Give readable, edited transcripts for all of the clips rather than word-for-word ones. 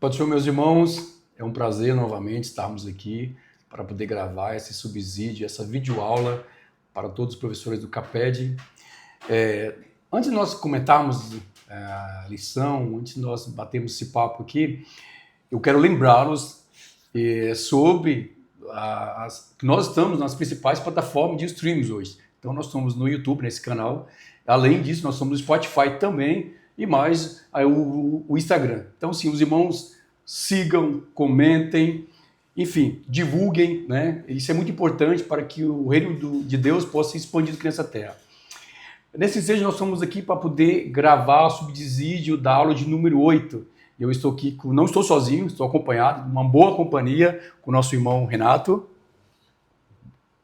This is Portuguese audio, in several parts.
Pode ser, meus irmãos, é um prazer novamente estarmos aqui para poder gravar esse subsídio, essa videoaula para todos os professores do CAPED. Antes de nós comentarmos a lição, antes de nós batermos esse papo aqui, eu quero lembrá-los sobre que nós estamos nas principais plataformas de streams hoje. Então, nós estamos no YouTube, nesse canal. Além disso, nós somos no Spotify também e mais o Instagram. Então, sim, os irmãos sigam, comentem, enfim, divulguem, né? Isso é muito importante para que o reino de Deus possa ser expandido aqui nessa terra. Nesse ensejo, nós estamos aqui para poder gravar o subsídio da aula de número 8. Eu estou aqui, não estou sozinho, estou acompanhado de uma boa companhia com o nosso irmão Renato.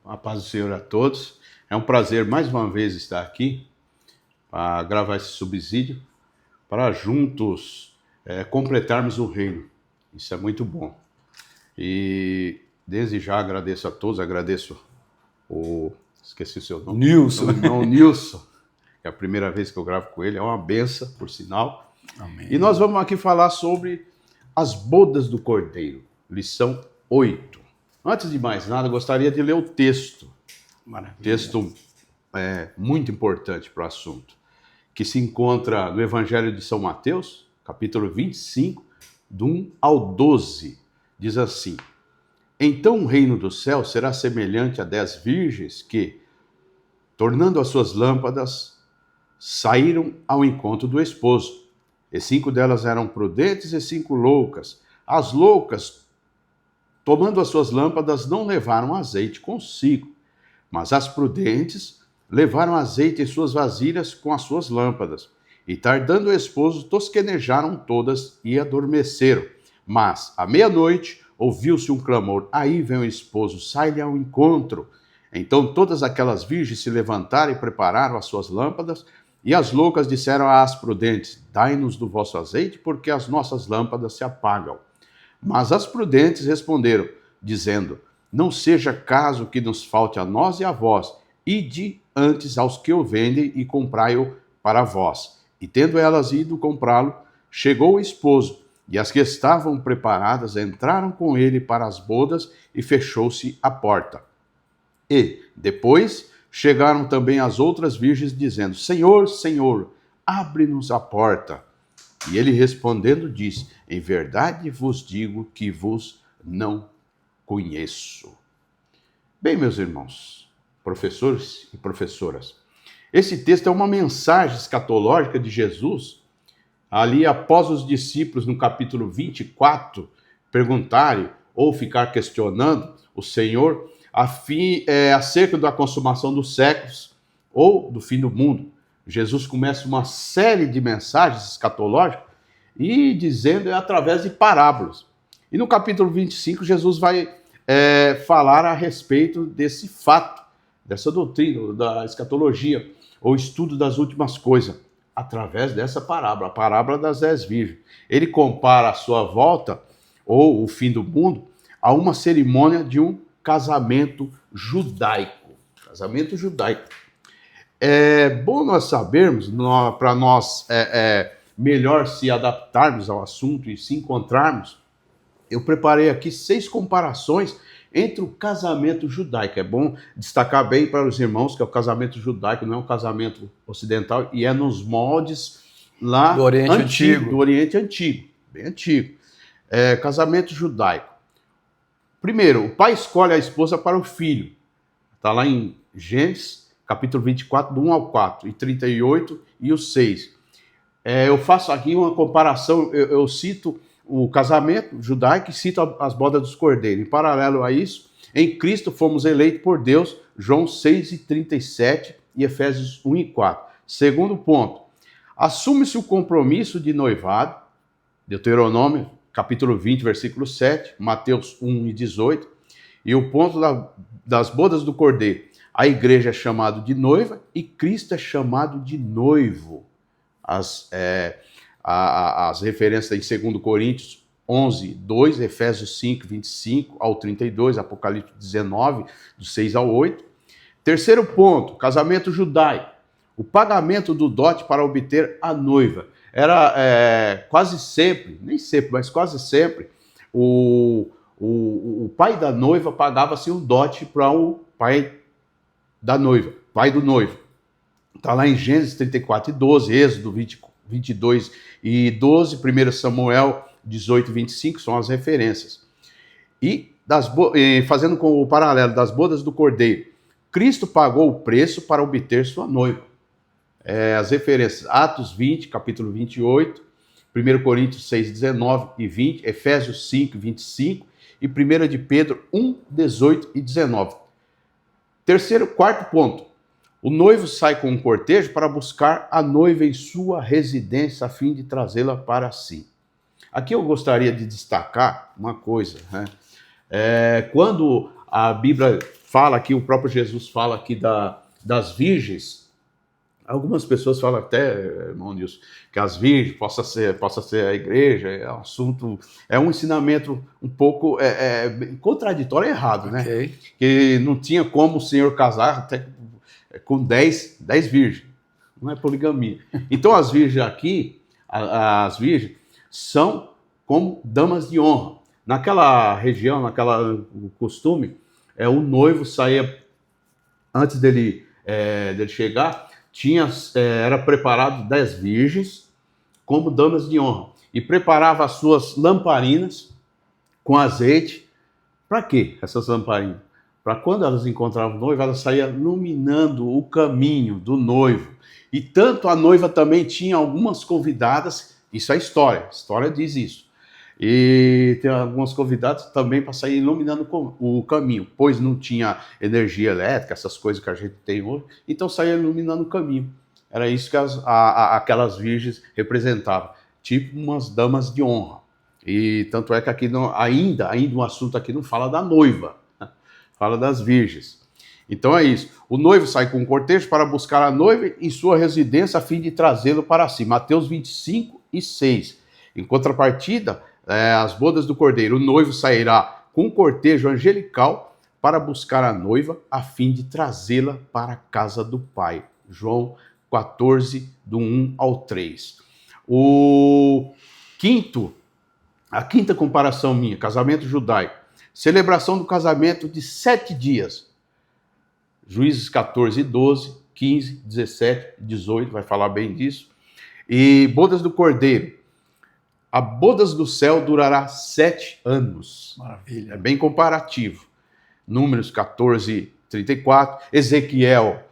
A paz do Senhor a todos. É um prazer mais uma vez estar aqui para gravar esse subsídio, para juntos completarmos o reino. Isso é muito bom. E desde já agradeço a todos, agradeço esqueci o seu nome. Nilson. O Nilson, que é a primeira vez que eu gravo com ele, é uma benção, por sinal. Amém. E nós vamos aqui falar sobre as bodas do Cordeiro, lição 8. Antes de mais nada, gostaria de ler o texto. Maravilha. Texto muito importante para o assunto, que se encontra no Evangelho de São Mateus, capítulo 25, do 1 ao 12. Diz assim: Então o reino do céu será semelhante a 10 virgens que, tornando as suas lâmpadas, saíram ao encontro do esposo. E 5 delas eram prudentes e 5 loucas. As loucas, tomando as suas lâmpadas, não levaram azeite consigo, mas as prudentes levaram azeite em suas vasilhas com as suas lâmpadas. E tardando o esposo, tosquenejaram todas e adormeceram. Mas, à meia-noite, ouviu-se um clamor: aí vem o esposo, sai-lhe ao encontro. Então todas aquelas virgens se levantaram e prepararam as suas lâmpadas. E as loucas disseram às prudentes: dai-nos do vosso azeite, porque as nossas lâmpadas se apagam. Mas as prudentes responderam, dizendo: não seja caso que nos falte a nós e a vós, ide antes aos que o vendem e comprai-o para vós. E tendo elas ido comprá-lo, chegou o esposo, e as que estavam preparadas entraram com ele para as bodas, e fechou-se a porta. E, depois, chegaram também as outras virgens, dizendo: Senhor, Senhor, abre-nos a porta. E ele respondendo disse: em verdade vos digo que vos não conheço. Bem, meus irmãos, professores e professoras, esse texto é uma mensagem escatológica de Jesus, ali após os discípulos, no capítulo 24, perguntarem ou ficar questionando o Senhor acerca da consumação dos séculos ou do fim do mundo. Jesus começa uma série de mensagens escatológicas e dizendo através de parábolas. E no capítulo 25, Jesus vai falar a respeito desse fato, dessa doutrina, da escatologia, ou estudo das últimas coisas, através dessa parábola, a parábola das 10 virgens. Ele compara a sua volta, ou o fim do mundo, a uma cerimônia de um casamento judaico. Casamento judaico. É bom nós sabermos, para nós melhor se adaptarmos ao assunto e se encontrarmos, eu preparei aqui 6 comparações entre o casamento judaico. É bom destacar bem para os irmãos que o casamento judaico não é um casamento ocidental e é nos moldes lá do Oriente Antigo. Do Oriente Antigo, bem antigo. Casamento judaico. Primeiro, o pai escolhe a esposa para o filho. Está lá em Gênesis, capítulo 24, do 1 ao 4, e 38 e o 6. Eu faço aqui uma comparação, eu cito o casamento judaico e cito as bodas dos cordeiros. Em paralelo a isso, em Cristo fomos eleitos por Deus, João 6 e 37 e Efésios 1 e 4. Segundo ponto, assume-se o compromisso de noivado, Deuteronômio, capítulo 20, versículo 7, Mateus 1 e 18, e o ponto das bodas do cordeiro. A igreja é chamada de noiva e Cristo é chamado de noivo. As referências em 2 Coríntios 11, 2, Efésios 5, 25 ao 32, Apocalipse 19, do 6 ao 8. Terceiro ponto, casamento judaico. O pagamento do dote para obter a noiva. era quase sempre, nem sempre, mas quase sempre, o pai da noiva pagava-se um dote para o pai da noiva, pai do noivo. Está lá em Gênesis 34 e 12, Êxodo 22 e 12, 1 Samuel 18 e 25, são as referências. E fazendo com o paralelo das bodas do Cordeiro, Cristo pagou o preço para obter sua noiva. As referências, Atos 20, capítulo 28, 1 Coríntios 6, 19 e 20, Efésios 5, 25 e 1 de Pedro 1, 18 e 19. Quarto ponto. O noivo sai com um cortejo para buscar a noiva em sua residência a fim de trazê-la para si. Aqui eu gostaria de destacar uma coisa, né? Quando a Bíblia fala aqui, o próprio Jesus fala aqui das virgens, algumas pessoas falam até, irmão Nilson, que as virgens possa ser a igreja, é um assunto, é um ensinamento um pouco contraditório e errado, né? Okay. Que não tinha como o Senhor casar até com 10 virgens, não é poligamia. Então as virgens aqui, as virgens, são como damas de honra. Naquela região, o costume, o noivo saía, antes dele chegar, era preparado 10 virgens como damas de honra. E preparava as suas lamparinas com azeite. Para quê essas lamparinas? Para quando elas encontravam o noivo, elas saíam iluminando o caminho do noivo. E tanto a noiva também tinha algumas convidadas, isso é a história diz isso. E tem algumas convidadas também para sair iluminando o caminho, pois não tinha energia elétrica, essas coisas que a gente tem hoje, então saía iluminando o caminho. Era isso que aquelas virgens representavam, tipo umas damas de honra. E tanto é que aqui ainda o assunto aqui não fala da noiva, né? Fala das virgens. Então é isso. O noivo sai com um cortejo para buscar a noiva em sua residência a fim de trazê-lo para si. Mateus 25 e 6. Em contrapartida, as bodas do Cordeiro, o noivo sairá com um cortejo angelical para buscar a noiva a fim de trazê-la para a casa do Pai. João 14, do 1 ao 3. A quinta comparação minha, casamento judaico. Celebração do casamento de 7 dias. Juízes 14 e 12, 15, 17, 18, vai falar bem disso. E bodas do Cordeiro. A bodas do céu durará 7 anos. Maravilha. É bem comparativo. Números 14, 34, Ezequiel,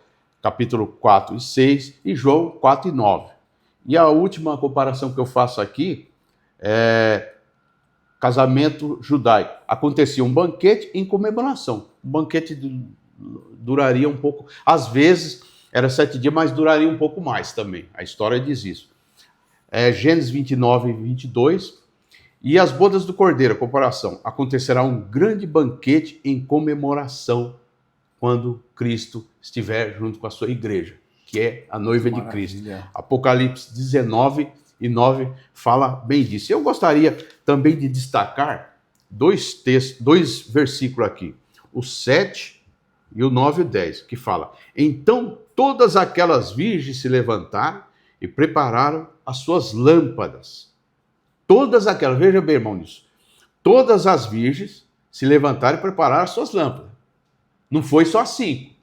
capítulo 4 e 6, e João 4 e 9. E a última comparação que eu faço aqui é casamento judaico. Acontecia um banquete em comemoração. O banquete duraria um pouco, às vezes era 7 dias, mas duraria um pouco mais também. A história diz isso. Gênesis 29 e 22, e as bodas do Cordeiro, a comparação, acontecerá um grande banquete em comemoração quando Cristo estiver junto com a sua igreja, que é a noiva de Cristo. Apocalipse 19 e 9 fala bem disso. Eu gostaria também de destacar dois versículos aqui, o 7 e o 9 e o 10, que fala: então todas aquelas virgens se levantaram e prepararam as suas lâmpadas. Todas aquelas, veja bem, irmão, nisso. Todas as virgens se levantaram e prepararam as suas lâmpadas. Não foi só 5.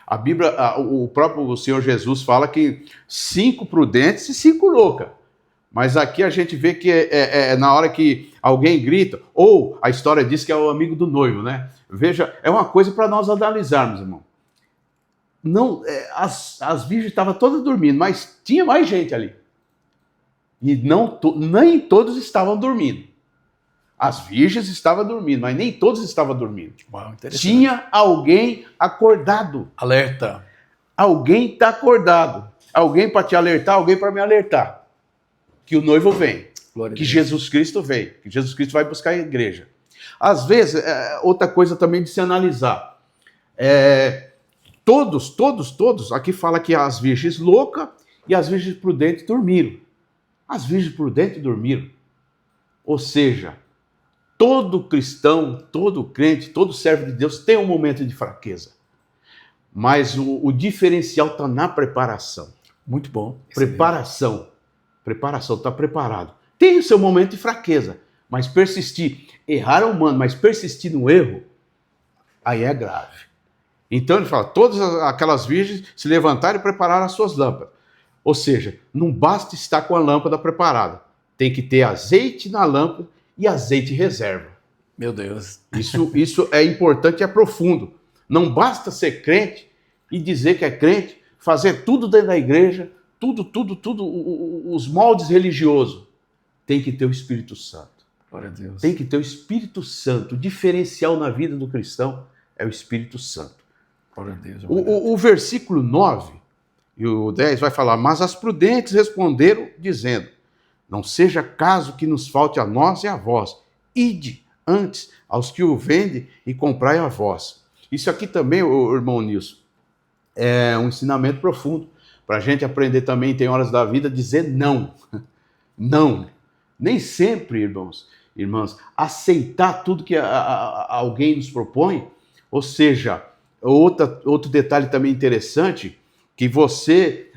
A Bíblia, o próprio Senhor Jesus fala que 5 prudentes e 5 loucas. Mas aqui a gente vê que na hora que alguém grita, ou a história diz que é o amigo do noivo, né? Veja, é uma coisa para nós analisarmos, irmão. Não, as virgens estavam todas dormindo, mas tinha mais gente ali. E nem todos estavam dormindo. As virgens estavam dormindo, mas nem todos estavam dormindo. Uau, interessante. Tinha alguém acordado. Alerta. Alguém está acordado. Alguém para te alertar, alguém para me alertar. Que o noivo vem. Glória Que Jesus Cristo vem. Que Jesus Cristo vai buscar a igreja. Às vezes, outra coisa também de se analisar. Todos, aqui fala que as virgens loucas e as virgens prudentes dormiram. As virgens prudentes dormiram. Ou seja, todo cristão, todo crente, todo servo de Deus tem um momento de fraqueza. Mas o diferencial está na preparação. Muito bom. Preparação. Preparação, está preparado. Tem o seu momento de fraqueza, mas persistir, errar é humano, mas persistir no erro, aí é grave. Então ele fala, todas aquelas virgens se levantaram e prepararam as suas lâmpadas. Ou seja, não basta estar com a lâmpada preparada, tem que ter azeite na lâmpada e azeite reserva. Meu Deus. Isso é importante e é profundo. Não basta ser crente e dizer que é crente, fazer tudo dentro da igreja, tudo, os moldes religiosos. Tem que ter o Espírito Santo. Glória a Deus. Tem que ter o Espírito Santo. O diferencial na vida do cristão é o Espírito Santo. Glória a Deus. O versículo 9 e o 10 vai falar, mas as prudentes responderam, dizendo, não seja caso que nos falte a nós e a vós. Ide antes aos que o vendem e comprai a vós. Isso aqui também, irmão Nilson, é um ensinamento profundo para a gente aprender também, tem horas da vida, dizer não. Não. Nem sempre, irmãs, aceitar tudo que alguém nos propõe, ou seja, outro detalhe também interessante, que você,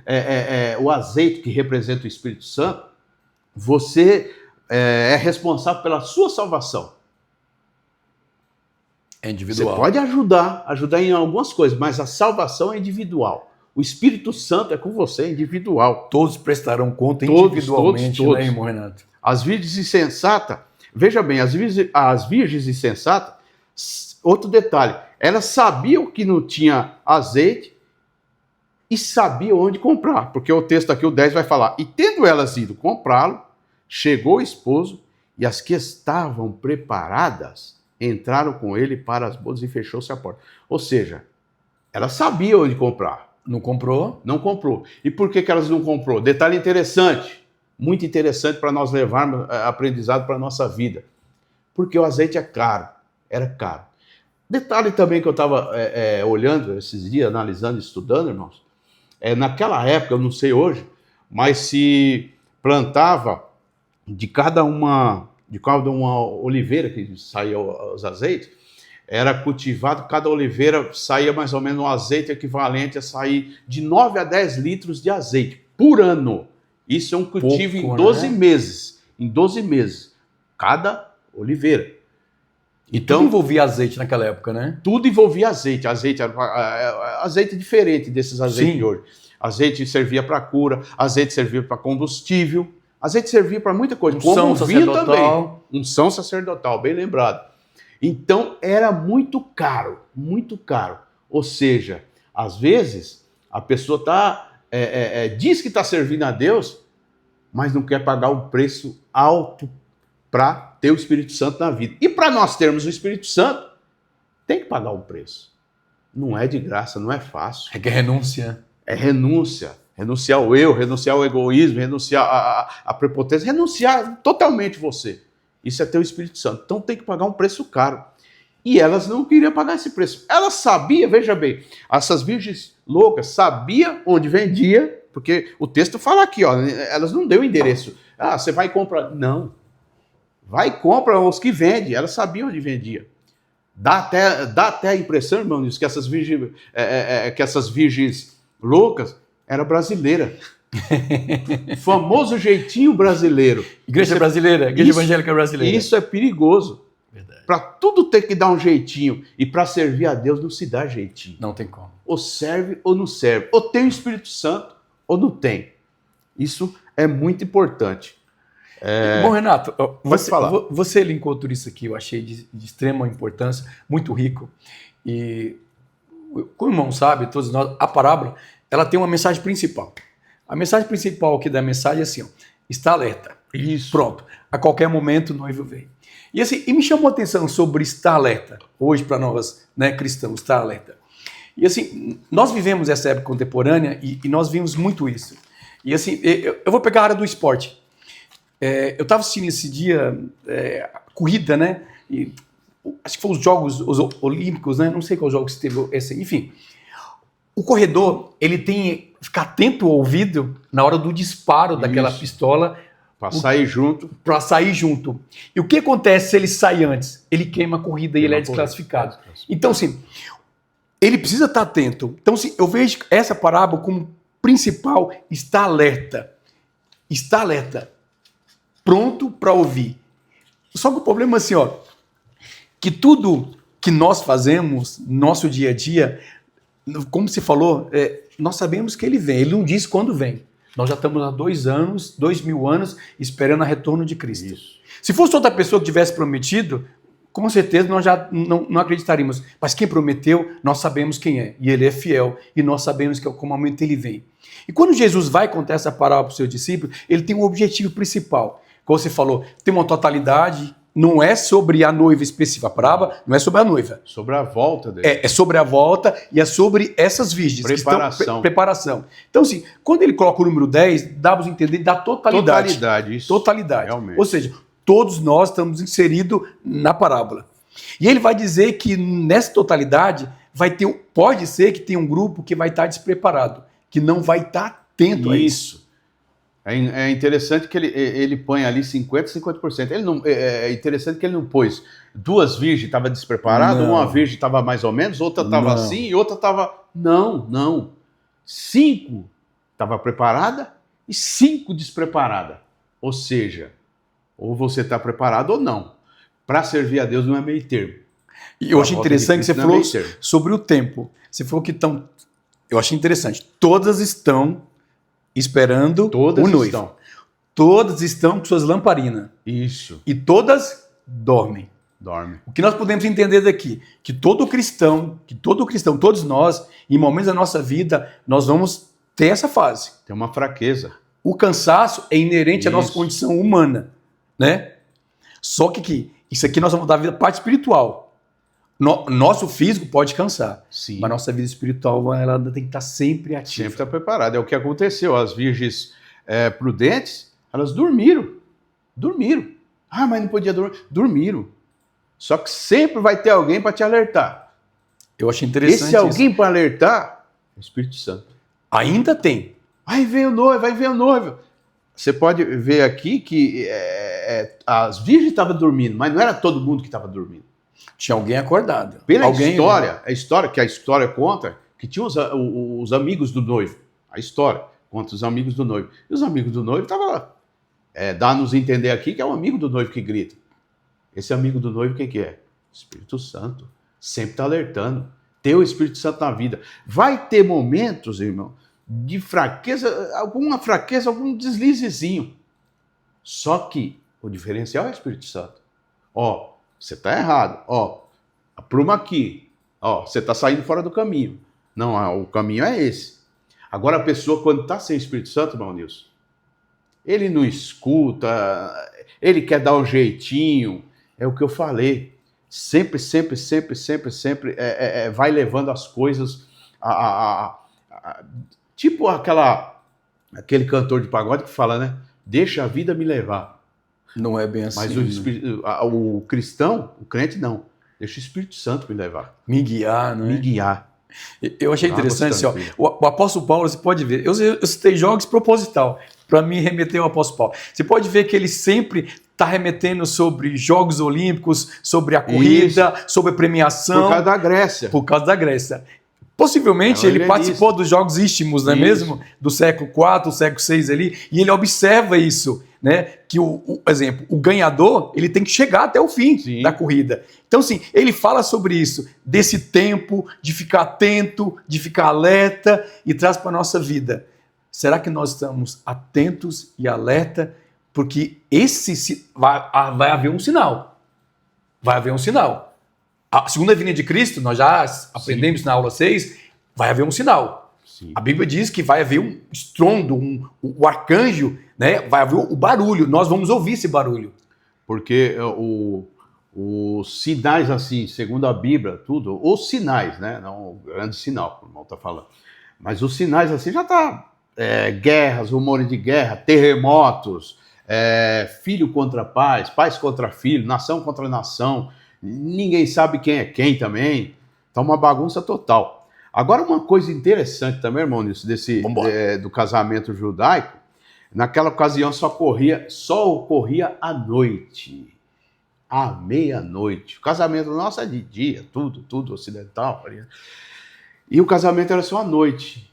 o azeite que representa o Espírito Santo, você é responsável pela sua salvação. É individual. Você pode ajudar em algumas coisas, mas a salvação é individual. O Espírito Santo é com você, é individual. Todos prestarão conta individualmente, todos. né, irmão Renato? As virgens insensatas, veja bem, as virgens insensatas, outro detalhe, elas sabiam que não tinha azeite e sabiam onde comprar, porque o texto aqui, o 10, vai falar, e tendo elas ido comprá-lo, chegou o esposo e as que estavam preparadas entraram com ele para as bodas e fechou-se a porta. Ou seja, elas sabiam onde comprar. Não comprou? Não comprou. E por que elas não comprou? Detalhe interessante, muito interessante para nós levarmos aprendizado para a nossa vida. Porque o azeite é caro, era caro. Detalhe também que eu estava olhando esses dias, analisando, estudando, irmãos, naquela época, eu não sei hoje, mas se plantava de cada uma oliveira que saía os azeites, era cultivado, cada oliveira saía mais ou menos um azeite equivalente a sair de 9 a 10 litros de azeite por ano. Isso é um cultivo em 12 meses. Em 12 meses. Cada oliveira. Então, tudo envolvia azeite naquela época, né? Tudo envolvia azeite. Azeite diferente desses azeites de hoje. Azeite servia para cura, azeite servia para combustível, azeite servia para muita coisa. Unção sacerdotal. Também. Unção sacerdotal, bem lembrado. Então, era muito caro, muito caro. Ou seja, às vezes, a pessoa diz que está servindo a Deus, mas não quer pagar um preço alto para ter o Espírito Santo na vida. E para nós termos o Espírito Santo, tem que pagar um preço. Não é de graça, não é fácil. É que é renúncia. É renúncia. Renunciar ao eu, renunciar ao egoísmo, renunciar à prepotência, renunciar totalmente você. Isso é ter o Espírito Santo. Então tem que pagar um preço caro. E elas não queriam pagar esse preço. Elas sabiam, veja bem, essas virgens loucas sabiam onde vendia, porque o texto fala aqui, ó, elas não deu endereço. Ah, você vai comprar. Não. Vai e compra os que vendem. Elas sabiam onde vendia. Dá até a impressão, irmão, que essas virgens loucas eram brasileiras. Famoso jeitinho brasileiro. Igreja brasileira, igreja evangélica brasileira. Isso é perigoso. Para tudo ter que dar um jeitinho. E para servir a Deus não se dá jeitinho. Não tem como. Ou serve ou não serve. Ou tem o Espírito Santo ou não tem. Isso é muito importante. Bom, Renato, você linkou tudo isso aqui, eu achei de extrema importância, muito rico. E, como o irmão sabe, todos nós, a parábola, ela tem uma mensagem principal. A mensagem principal aqui da mensagem é assim, ó, está alerta. Isso. Pronto. A qualquer momento o noivo vem. E assim, me chamou a atenção sobre estar alerta, hoje para nós, né, cristãos, estar alerta. E assim, nós vivemos essa época contemporânea e nós vimos muito isso. E assim, eu vou pegar a área do esporte. Eu estava assistindo esse dia corrida, né? E, acho que foi os Jogos Olímpicos, né? Não sei qual jogo que teve esse. Enfim, o corredor, ele tem que ficar atento ao ouvido na hora do disparo daquela pistola. Para sair junto. Para sair junto. E o que acontece se ele sai antes? Ele queima a corrida e ele é desclassificado. Então, assim, ele precisa estar atento. Então, assim, eu vejo essa parábola como principal, estar alerta. está alerta, pronto para ouvir. Só que o problema é assim, ó, que tudo que nós fazemos no nosso dia a dia, como você falou, nós sabemos que ele vem, ele não diz quando vem. Nós já estamos há 2.000 anos, esperando o retorno de Cristo. Isso. Se fosse outra pessoa que tivesse prometido, com certeza nós já não acreditaríamos. Mas quem prometeu, nós sabemos quem é. E ele é fiel. E nós sabemos que com o momento ele vem. E quando Jesus vai contar essa parábola para os seus discípulos, ele tem um objetivo principal. Como você falou, tem uma totalidade, não é sobre a noiva específica. A parábola não é sobre a noiva. Sobre a volta dele. É sobre a volta e é sobre essas virgens. Preparação. Preparação. Então, assim, quando ele coloca o número 10, dá para entender da totalidade. Totalidade, isso. Totalidade. Realmente. Ou seja, todos nós estamos inseridos na parábola. E ele vai dizer que nessa totalidade pode ser que tenha um grupo que vai estar despreparado, que não vai estar atento a isso. É interessante que ele põe ali 50% e 50%. É interessante que ele não pôs duas virgens estavam despreparadas, uma virgem estava mais ou menos, outra estava assim e outra estava... Não. 5 estava preparada e 5 despreparada. Ou seja, ou você está preparado ou não. Para servir a Deus não é meio termo. E eu achei interessante que você falou sobre o tempo. Você falou que estão... Eu achei interessante. Todas estão esperando o noivo. Todas estão com suas lamparinas. Isso. E todas dormem. O que nós podemos entender daqui? Que todo cristão, todos nós, em momentos da nossa vida, nós vamos ter essa fase. Tem uma fraqueza. O cansaço é inerente à nossa condição humana, né? Só que isso aqui nós vamos dar a vida parte espiritual. Nosso físico pode cansar, sim, mas nossa vida espiritual ela tem que estar sempre ativa. Sempre está preparada. É o que aconteceu. As virgens prudentes, elas dormiram. Ah, mas não podia dormir. Dormiram. Só que sempre vai ter alguém para te alertar. Eu achei interessante esse alguém para alertar é o Espírito Santo. Ainda tem. Vai ver o noivo. Você pode ver aqui que as virgens estavam dormindo, mas não era todo mundo que estava dormindo. Tinha alguém acordado. Pela história, que a história conta, que tinha os amigos do noivo. A história conta os amigos do noivo. E os amigos do noivo estavam lá. Dá-nos entender aqui que é um amigo do noivo que grita. Esse amigo do noivo, quem que é? Espírito Santo. Sempre está alertando. Ter o Espírito Santo na vida. Vai ter momentos, irmão, de fraqueza, algum deslizezinho. Só que o diferencial é o Espírito Santo. Você está errado. Apruma aqui. Você está saindo fora do caminho. Não, o caminho é esse. Agora a pessoa, quando está sem o Espírito Santo, irmão Nilson, ele não escuta, ele quer dar um jeitinho. É o que eu falei. Sempre vai levando as coisas tipo aquele cantor de pagode que fala, né? Deixa a vida me levar. Não é bem assim. Mas o cristão, o crente não. Deixa o Espírito Santo me levar. Me guiar, né? Me guiar. Eu achei interessante, o apóstolo Paulo, você pode ver, eu citei jogos proposital, para me remeter ao apóstolo Paulo. Você pode ver que ele sempre está remetendo sobre Jogos Olímpicos, sobre a corrida, sobre a premiação. Por causa da Grécia. Possivelmente ele participou dos Jogos Istmos, não é mesmo? Do século IV, século VI ali, e ele observa isso, né? Que exemplo, o ganhador, ele tem que chegar até o fim da corrida. Então, sim, ele fala sobre isso, desse tempo, de ficar atento, de ficar alerta, e traz para a nossa vida. Será que nós estamos atentos e alerta? Porque vai haver um sinal. Vai haver um sinal. A segunda vinda de Cristo, nós já aprendemos na aula 6, vai haver um sinal. Sim. A Bíblia diz que vai haver um estrondo, o arcanjo, né? Vai haver o barulho, nós vamos ouvir esse barulho. Porque os sinais, assim, segundo a Bíblia, tudo, os sinais, né? Não o grande sinal, como o irmão está falando. Mas os sinais, assim, já está guerras, rumores de guerra, terremotos, filho contra pais, pais contra filho, nação contra nação. Ninguém sabe quem é quem também. Tá uma bagunça total. Agora, uma coisa interessante também, irmão, nisso, do casamento judaico, naquela ocasião só ocorria à noite. À meia-noite. O casamento nosso é de dia, tudo ocidental. E o casamento era só à noite.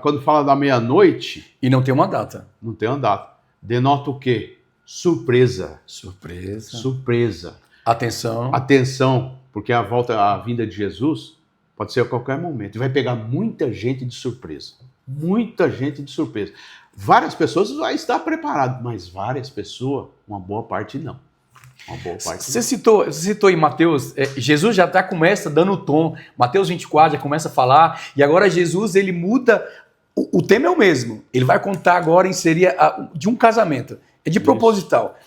quando fala da meia-noite, E não tem uma data. não tem uma data. Denota o quê? Surpresa. Surpresa. Surpresa. Atenção. Atenção, porque a vinda de Jesus pode ser a qualquer momento. E vai pegar muita gente de surpresa. Muita gente de surpresa. Várias pessoas vão estar preparadas, mas várias pessoas, uma boa parte não. Uma boa parte Você citou em Mateus, Jesus já começa dando o tom. Mateus 24 já começa a falar, e agora Jesus ele muda, o tema é o mesmo. Ele vai contar agora, inserir de um casamento. É de proposital.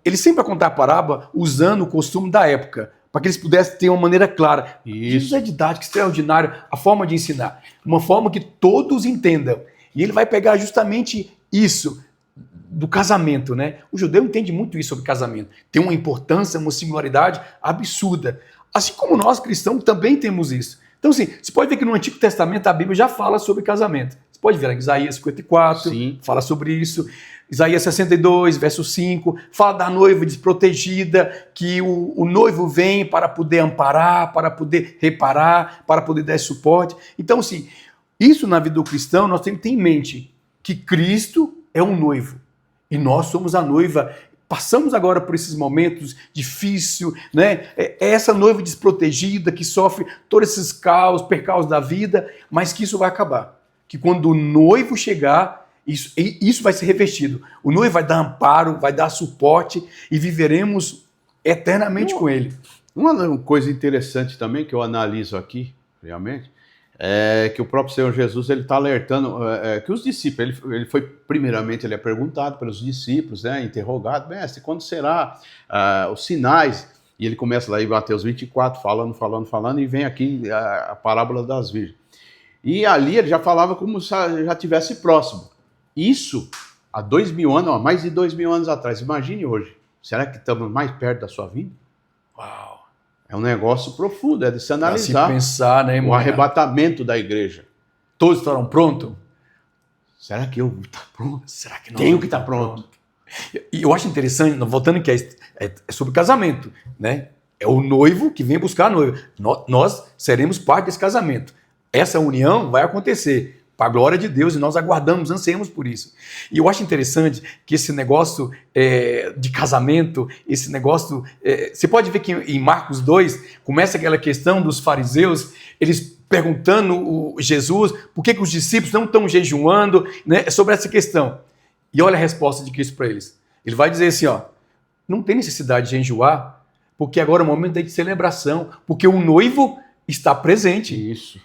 Ele sempre vai contar a parábola usando o costume da época, para que eles pudessem ter uma maneira clara. Jesus é didático, extraordinário, a forma de ensinar. Uma forma que todos entendam. E ele vai pegar justamente isso do casamento, né? O judeu entende muito isso sobre casamento. Tem uma importância, uma singularidade absurda. Assim como nós cristãos também temos isso. Então, assim, você pode ver que no Antigo Testamento a Bíblia já fala sobre casamento. Você pode ver em Isaías 54, Sim. Fala sobre isso. Isaías 62, verso 5, fala da noiva desprotegida, que o noivo vem para poder amparar, para poder reparar, para poder dar suporte. Então, assim, isso na vida do cristão nós temos que ter em mente que Cristo é um noivo. E nós somos a noiva. Passamos agora por esses momentos difíceis, né? É essa noiva desprotegida que sofre todos esses percalços da vida, mas que isso vai acabar. Que quando o noivo chegar, isso vai ser revestido. O noivo vai dar amparo, vai dar suporte e viveremos eternamente com ele. Uma coisa interessante também que eu analiso aqui, realmente, é que o próprio Senhor Jesus ele está alertando que os discípulos, ele é perguntado pelos discípulos, né, interrogado, mestre, quando será os sinais? E ele começa lá em Mateus 24, falando, e vem aqui a parábola das virgens. E ali ele já falava como se já estivesse próximo. Isso há 2.000 anos, mais de 2.000 anos atrás. Imagine hoje. Será que estamos mais perto da sua vinda? Uau! É um negócio profundo, é de se analisar. Se pensar, né, o arrebatamento da igreja. Todos estarão prontos? Será que eu vou estar pronto? Será que tenho que estar pronto? E eu acho interessante, voltando que é sobre casamento, né? É o noivo que vem buscar a noiva. Nós seremos parte desse casamento. Essa união vai acontecer para a glória de Deus e nós aguardamos, ansiamos por isso. E eu acho interessante que esse negócio de casamento, esse negócio... você pode ver que em Marcos 2 começa aquela questão dos fariseus, eles perguntando Jesus por que os discípulos não estão jejuando, né, sobre essa questão. E olha a resposta de Cristo para eles. Ele vai dizer assim, ó, não tem necessidade de jejuar, porque agora é o momento de celebração, porque o noivo está presente. Isso.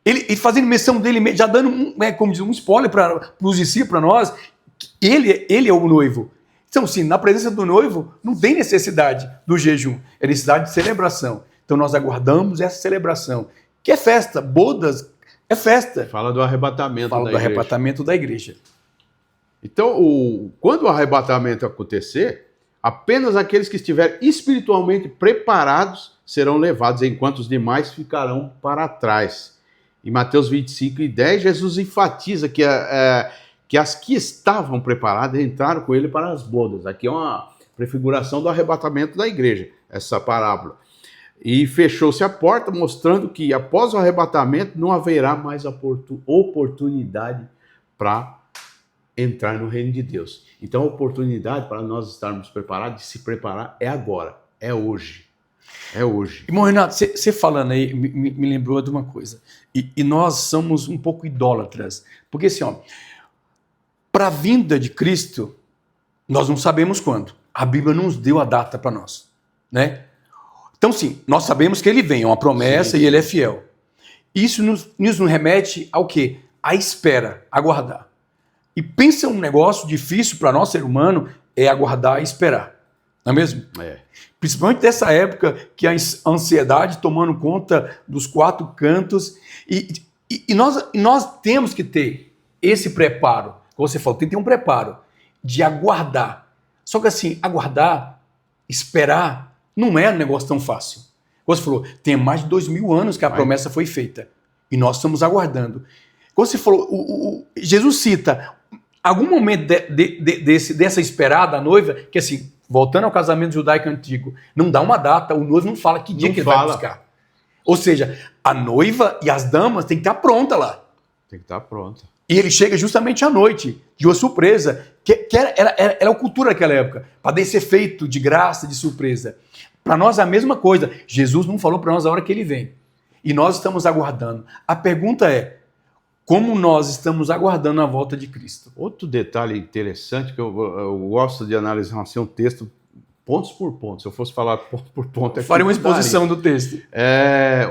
Ele fazendo menção dele, já dando como diz, um spoiler para os discípulos, para nós, ele é o noivo. Então, sim, na presença do noivo, não tem necessidade do jejum, é necessidade de celebração. Então, nós aguardamos essa celebração, que é festa, bodas, é festa. Fala do arrebatamento da igreja. Fala do arrebatamento da igreja. Então, quando o arrebatamento acontecer, apenas aqueles que estiverem espiritualmente preparados serão levados, enquanto os demais ficarão para trás. Em Mateus 25:10, Jesus enfatiza que as que estavam preparadas entraram com ele para as bodas. Aqui é uma prefiguração do arrebatamento da igreja, essa parábola. E fechou-se a porta, mostrando que após o arrebatamento não haverá mais oportunidade para entrar no reino de Deus. Então a oportunidade para nós estarmos preparados, de se preparar, é agora, é hoje. É hoje. Irmão Renato, você falando aí, me lembrou de uma coisa. E nós somos um pouco idólatras. Porque assim, ó, para a vinda de Cristo, nós não sabemos quando. A Bíblia não nos deu a data para nós, né? Então sim, nós sabemos que ele vem, é uma promessa, sim, e ele é fiel. Isso nos remete ao quê? À espera, aguardar. E pensa um negócio difícil para nós, ser humano, é aguardar e esperar. Não é mesmo? É. Principalmente dessa época que a ansiedade tomando conta dos quatro cantos. E nós temos que ter esse preparo. Como você falou, tem que ter um preparo de aguardar. Só que assim, aguardar, esperar, não é um negócio tão fácil. Como você falou, tem mais de 2.000 anos que a promessa foi feita. E nós estamos aguardando. Como você falou, Jesus cita algum momento dessa esperada da noiva, que assim, voltando ao casamento judaico antigo, não dá uma data, o noivo não fala que dia que ele vai buscar. Ou seja, a noiva e as damas têm que estar prontas lá. Tem que estar pronta. E ele chega justamente à noite, de uma surpresa, que era a cultura daquela época, para dar esse efeito de graça, de surpresa. Para nós é a mesma coisa. Jesus não falou para nós a hora que ele vem. E nós estamos aguardando. A pergunta é, como nós estamos aguardando a volta de Cristo? Outro detalhe interessante que eu gosto de analisar assim, um texto pontos por pontos. Se eu fosse falar ponto por ponto... Faria uma exposição do texto.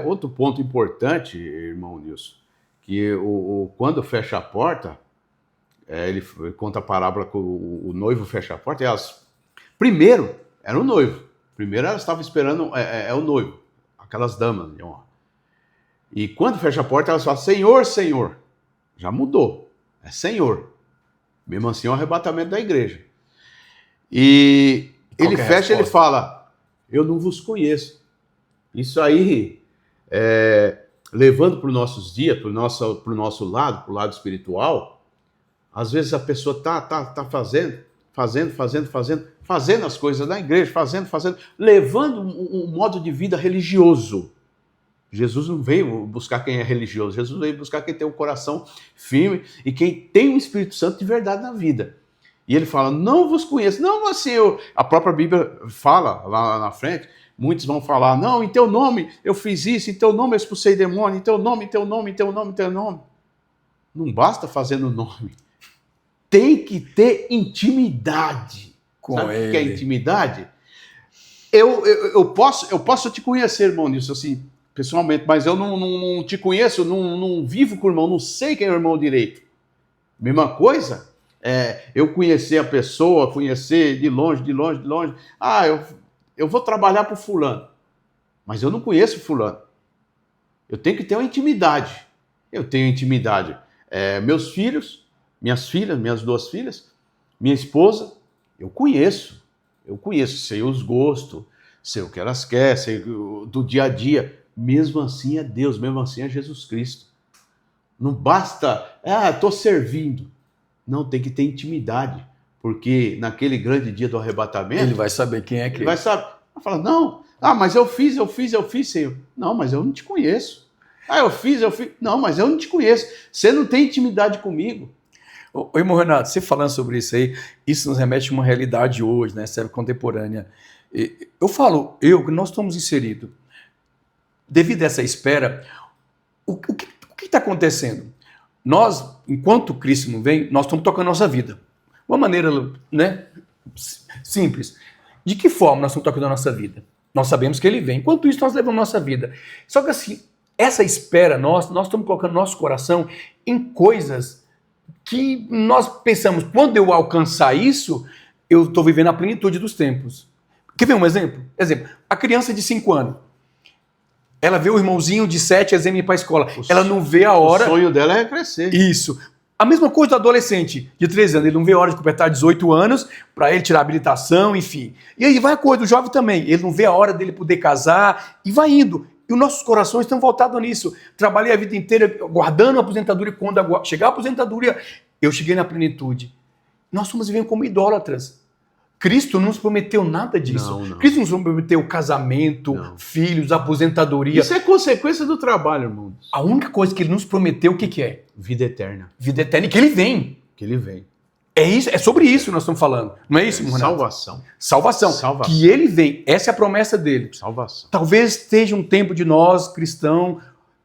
Outro ponto importante, irmão Nilson, que quando fecha a porta, ele conta a parábola que o noivo fecha a porta. Primeiro, era o noivo. Primeiro elas estavam esperando o noivo, aquelas damas. E quando fecha a porta, elas falam, Senhor, Senhor. Já mudou, é Senhor. Mesmo assim é o arrebatamento da igreja. E ele fecha e ele fala, eu não vos conheço. Isso aí, levando para os nossos dias, para o nosso lado, para o lado espiritual, às vezes a pessoa tá fazendo as coisas na igreja, fazendo, levando um modo de vida religioso. Jesus não veio buscar quem é religioso, Jesus veio buscar quem tem um coração firme e quem tem um Espírito Santo de verdade na vida. E ele fala, não vos conheço. Não, assim, a própria Bíblia fala lá na frente, muitos vão falar, não, em teu nome eu fiz isso, em teu nome eu expulsei demônio, em teu nome, em teu nome, em teu nome, em teu nome. Não basta fazer no nome. Tem que ter intimidade. Sabe o que é intimidade? Eu posso te conhecer, irmão Nilson, assim, pessoalmente, mas eu não te conheço, não vivo com o irmão, não sei quem é o irmão direito. Mesma coisa, eu conhecer a pessoa, conhecer de longe. Eu vou trabalhar para o fulano, mas eu não conheço o fulano. Eu tenho que ter uma intimidade. Eu tenho intimidade. Meus filhos, minhas duas filhas, minha esposa, eu conheço, sei os gostos, sei o que elas querem, sei do dia a dia. Mesmo assim é Deus, mesmo assim é Jesus Cristo. Não basta, estou servindo. Não, tem que ter intimidade, porque naquele grande dia do arrebatamento... Ele vai saber quem é Cristo. Ele vai saber, vai falar, não, mas eu fiz, Senhor. Não, mas eu não te conheço. Eu fiz. Não, mas eu não te conheço. Você não tem intimidade comigo. Ô, irmão Renato, você falando sobre isso aí, isso nos remete a uma realidade hoje, né, série contemporânea. Nós estamos inseridos. Devido a essa espera, o que está acontecendo? Nós, enquanto Cristo não vem, nós estamos tocando a nossa vida. Uma maneira, né, simples. De que forma nós estamos tocando a nossa vida? Nós sabemos que ele vem. Enquanto isso, nós levamos a nossa vida. Só que assim, essa espera nós estamos colocando nosso coração em coisas que nós pensamos, quando eu alcançar isso, eu estou vivendo a plenitude dos tempos. Quer ver um exemplo? A criança de 5 anos. Ela vê o irmãozinho de 7 ir para a escola. Ela não vê a hora... O sonho dela é crescer. Isso. A mesma coisa do adolescente de 13 anos. Ele não vê a hora de completar 18 anos para ele tirar a habilitação, enfim. E aí vai a coisa do jovem também. Ele não vê a hora dele poder casar e vai indo. E os nossos corações estão voltados nisso. Trabalhei a vida inteira guardando a aposentadoria. Quando chegar a aposentadoria, eu cheguei na plenitude. Nós estamos vivendo como idólatras. Cristo não nos prometeu nada disso. Não. Cristo nos prometeu casamento, filhos, aposentadoria. Isso é consequência do trabalho, irmão. A única coisa que ele nos prometeu, o que é? Vida eterna. Vida eterna e que ele vem. É isso, é sobre isso que nós estamos falando. Não é isso, irmão Renato? Salvação. Que ele vem. Essa é a promessa dele. Salvação. Talvez esteja um tempo de nós, cristãos,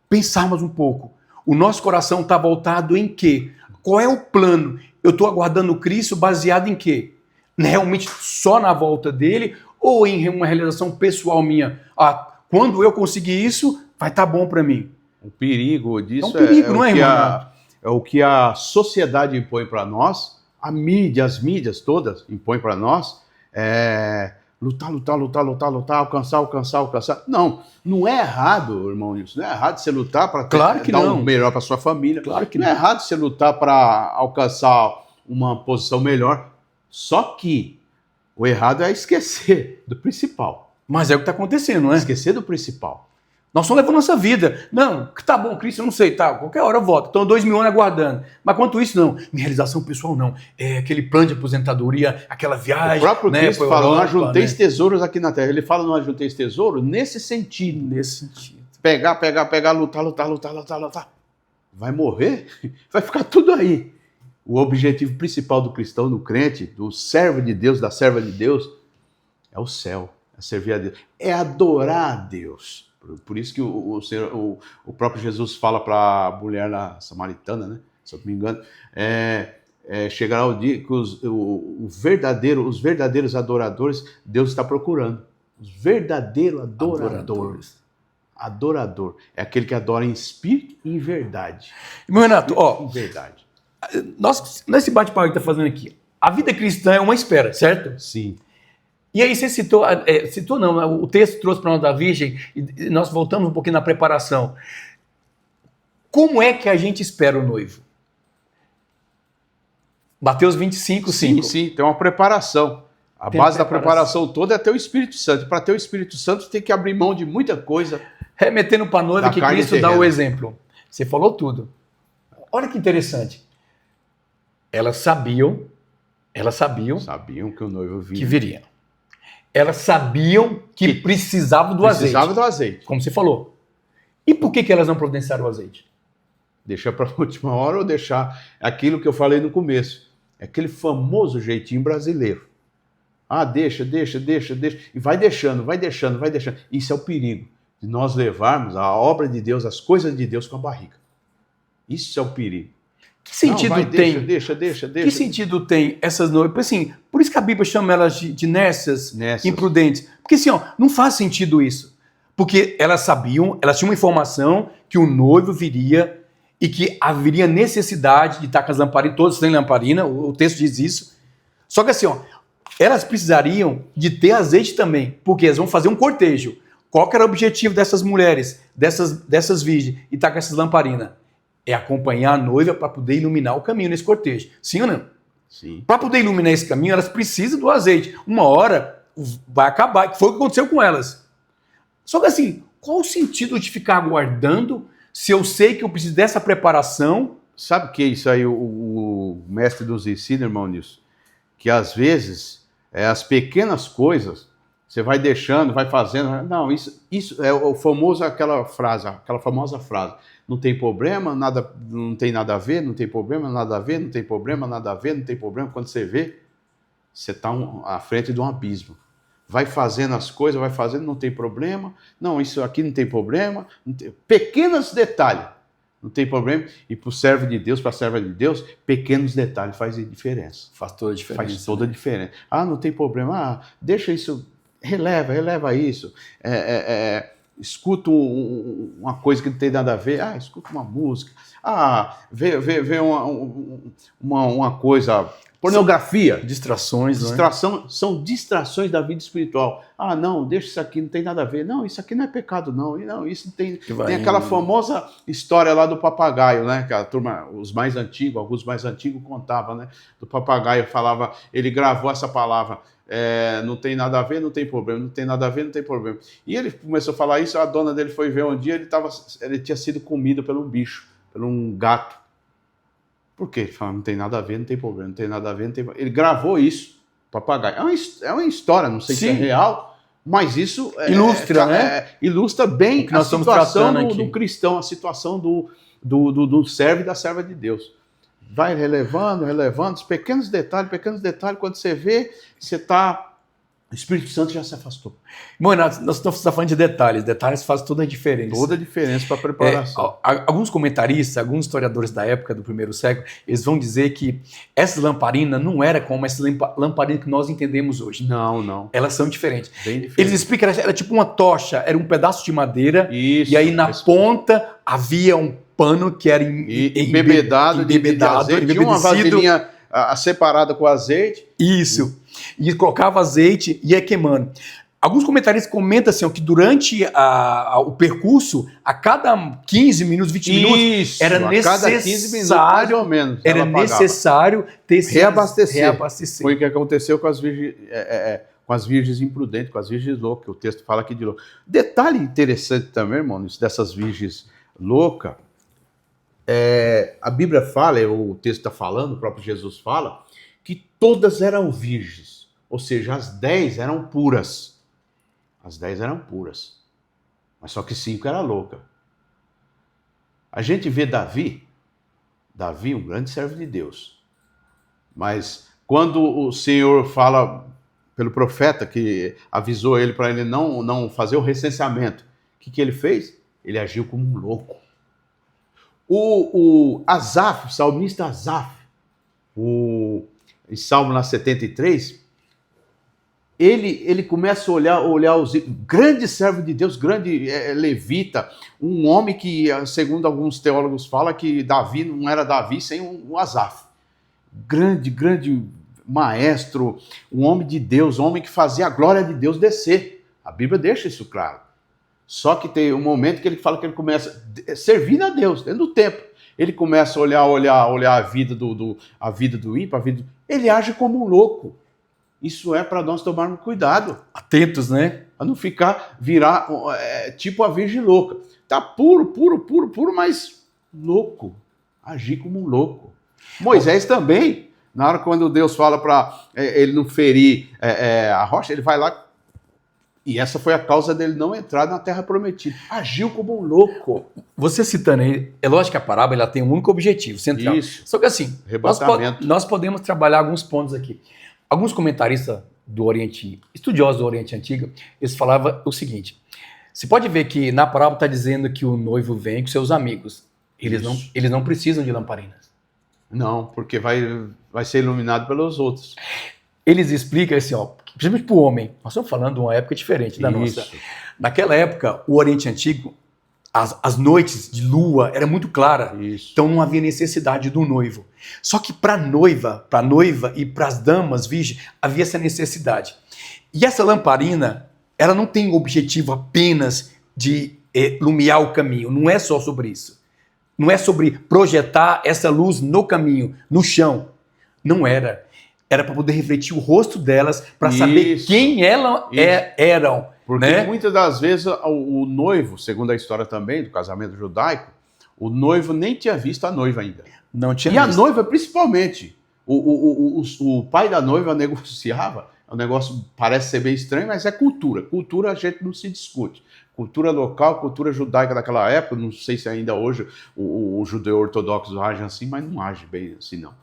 pensarmos um pouco. O nosso coração está voltado em quê? Qual é o plano? Eu estou aguardando Cristo baseado em quê? Realmente só na volta dele ou em uma realização pessoal minha? Quando eu conseguir isso, vai estar bom para mim. O perigo disso é o que a sociedade impõe para nós, as mídias todas impõem para nós, lutar, alcançar. Não é errado, irmão, isso. Não é errado você lutar para dar o melhor para sua família. Claro que não é errado você lutar para alcançar uma posição melhor. Só que o errado é esquecer do principal. Mas é o que está acontecendo, não é? Esquecer do principal. Nós estamos levando nossa vida. Não, tá bom, Cristo, eu não sei, tá, qualquer hora eu volto. Estão 2.000 anos aguardando. Mas quanto isso, não. Minha realização pessoal, não. É aquele plano de aposentadoria, aquela viagem. O próprio Cristo fala, não ajunteis tesouros aqui na terra. Ele fala, não ajunteis tesouros nesse sentido. Nesse sentido. Pegar, lutar. vai morrer, vai ficar tudo aí. O objetivo principal do cristão, do crente, do servo de Deus, da serva de Deus, é o céu, é servir a Deus, é adorar a Deus. Por isso que o próprio Jesus fala para a mulher lá, samaritana, né? Se eu não me engano, chegará o dia que os verdadeiros adoradores, Deus está procurando. Os verdadeiros adoradores. Adorador. É aquele que adora em espírito e em verdade. Meu Renato, Em verdade. Nesse bate-papo que está fazendo aqui, a vida cristã é uma espera, certo? Sim. E aí você citou não, o texto trouxe para nós da Virgem, e nós voltamos um pouquinho na preparação. Como é que a gente espera o noivo? Mateus 25, 5. Sim, tem uma preparação. A base da preparação toda é ter o Espírito Santo. Para ter o Espírito Santo tem que abrir mão de muita coisa. Remetendo para a noiva que Cristo terrena. dá o exemplo. Você falou tudo. Olha que interessante. Elas sabiam Sabiam que o noivo vinha. que viria. Elas sabiam que precisavam do azeite. Precisava do azeite. Como você falou. E por que elas não providenciaram o azeite? Deixar para a última hora ou deixar aquilo que eu falei no começo. Aquele famoso jeitinho brasileiro. Ah, deixa. E vai deixando. Isso é o perigo. De nós levarmos a obra de Deus, as coisas de Deus com a barriga. Isso é o perigo. Que sentido tem? Deixa. Que sentido tem essas noivas? Assim, por isso que a Bíblia chama elas de nécias, imprudentes. Porque assim, não faz sentido isso. Porque elas sabiam, elas tinham uma informação que o noivo viria e que haveria necessidade de estar com as lamparinas, todos têm lamparina, o texto diz isso. Só que assim, elas precisariam de ter azeite também, porque elas vão fazer um cortejo. Qual que era o objetivo dessas mulheres, dessas virgens, e estar com essas lamparinas? É acompanhar a noiva para poder iluminar o caminho nesse cortejo. Sim ou não? Sim. Para poder iluminar esse caminho, elas precisam do azeite. Uma hora vai acabar, que foi o que aconteceu com elas. Só que assim, qual o sentido de ficar aguardando se eu sei que eu preciso dessa preparação? Sabe o que é isso aí o mestre nos ensina, irmão, nisso? Que às vezes, as pequenas coisas, você vai deixando, vai fazendo. Não, isso é o famoso, aquela famosa frase. Não tem problema, não tem nada a ver, não tem problema, nada a ver, não tem problema, nada a ver, não tem problema. Quando você vê, você está à frente de um abismo. Vai fazendo as coisas, vai fazendo, não tem problema. Não, isso aqui não tem problema. Pequenos detalhes, não tem problema. E para o servo de Deus, para a serva de Deus, pequenos detalhes fazem diferença. Faz toda a diferença. Faz toda a diferença. Ah, não tem problema. Deixa isso, releva isso. Escuta uma coisa que não tem nada a ver. Escuta uma música. Vê uma coisa... Pornografia. Distrações, São distrações da vida espiritual. Não, deixa isso aqui, não tem nada a ver. Não, isso aqui não é pecado, não. E não, isso tem aquela famosa história lá do papagaio, né? Que a turma, alguns mais antigos contavam, né? Do papagaio falava, ele gravou essa palavra. Não tem nada a ver, não tem problema. Não tem nada a ver, não tem problema. E ele começou a falar isso, a dona dele foi ver um dia, ele tinha sido comido por um bicho, por um gato. Por quê? Ele fala, não tem nada a ver, não tem problema, não tem nada a ver, não tem problema. Ele gravou isso, papagaio. É uma história, não sei se é real, mas isso ilustra bem a situação do cristão, a situação do servo e da serva de Deus. Vai relevando, os pequenos detalhes, quando você vê, você está... O Espírito Santo já se afastou. Bom, nós estamos falando de detalhes fazem toda a diferença. Toda a diferença para a preparação. Alguns comentaristas, alguns historiadores da época do primeiro século, eles vão dizer que essa lamparina não era como essa lamparina que nós entendemos hoje. Não. Elas são diferentes. Bem diferentes. Eles explicam que era tipo uma tocha, era um pedaço de madeira, e aí na ponta havia um pano que era embebedado de azeite, tinha uma vasilhinha separada com azeite. Isso. E colocava azeite e ia queimando. Alguns comentaristas comentam assim, que durante o percurso, a cada 15 minutos, 20 minutos, era necessário, cada 15 minutos, mais ou menos, era necessário ter reabastecer. Foi o que aconteceu com as virgens imprudentes, com as virgens loucas, que o texto fala aqui de louca. Detalhe interessante também, irmão, dessas virgens loucas, a Bíblia fala, o texto está falando, o próprio Jesus fala, que todas eram virgens, ou seja, as 10 eram puras. As 10 eram puras, mas só que 5 eram loucas. A gente vê Davi, um grande servo de Deus. Mas quando o Senhor fala pelo profeta que avisou ele para ele não fazer o recenseamento, o que ele fez? Ele agiu como um louco. O Asaf, o salmista Asaf, em Salmo 73, ele começa a olhar os grande servo de Deus, grande levita, um homem que, segundo alguns teólogos, fala que Davi não era Davi sem um Asaf. Grande maestro, um homem de Deus, um homem que fazia a glória de Deus descer. A Bíblia deixa isso claro. Só que tem um momento que ele fala que ele começa a servir a Deus, dentro do templo. Ele começa a olhar a vida do ímpio, ele age como um louco. Isso é para nós tomarmos cuidado. Atentos, né? Para não virar tipo a virgem louca. Tá puro, mas louco. Agir como um louco. Moisés também, na hora quando Deus fala para ele não ferir a rocha, ele vai lá. E essa foi a causa dele não entrar na terra prometida. Agiu como um louco. Você citando aí, é lógico que a parábola ela tem um único objetivo, central. Isso. Só que assim, arrebatamento. nós podemos trabalhar alguns pontos aqui. Alguns comentaristas do Oriente, estudiosos do Oriente Antigo, eles falavam o seguinte: você pode ver que na parábola está dizendo que o noivo vem com seus amigos. Eles não precisam de lamparinas. Não, porque vai ser iluminado pelos outros. Eles explicam assim, principalmente para o homem. Nós estamos falando de uma época diferente da nossa. Naquela época, o Oriente Antigo, as noites de lua era muito clara. Isso. Então não havia necessidade do noivo. Só que para a noiva e para as damas virgens, havia essa necessidade. E essa lamparina, ela não tem o objetivo apenas de iluminar o caminho. Não é só sobre isso. Não é sobre projetar essa luz no caminho, no chão. Não era. Era para poder refletir o rosto delas, para saber quem elas eram. Porque muitas das vezes o noivo, segundo a história também do casamento judaico, o noivo nem tinha visto a noiva ainda. Não tinha visto. A noiva, principalmente. O pai da noiva negociava. O negócio parece ser bem estranho, mas é cultura. Cultura a gente não se discute. Cultura local, cultura judaica daquela época, não sei se ainda hoje o judeu ortodoxo age assim, mas não age bem assim, não.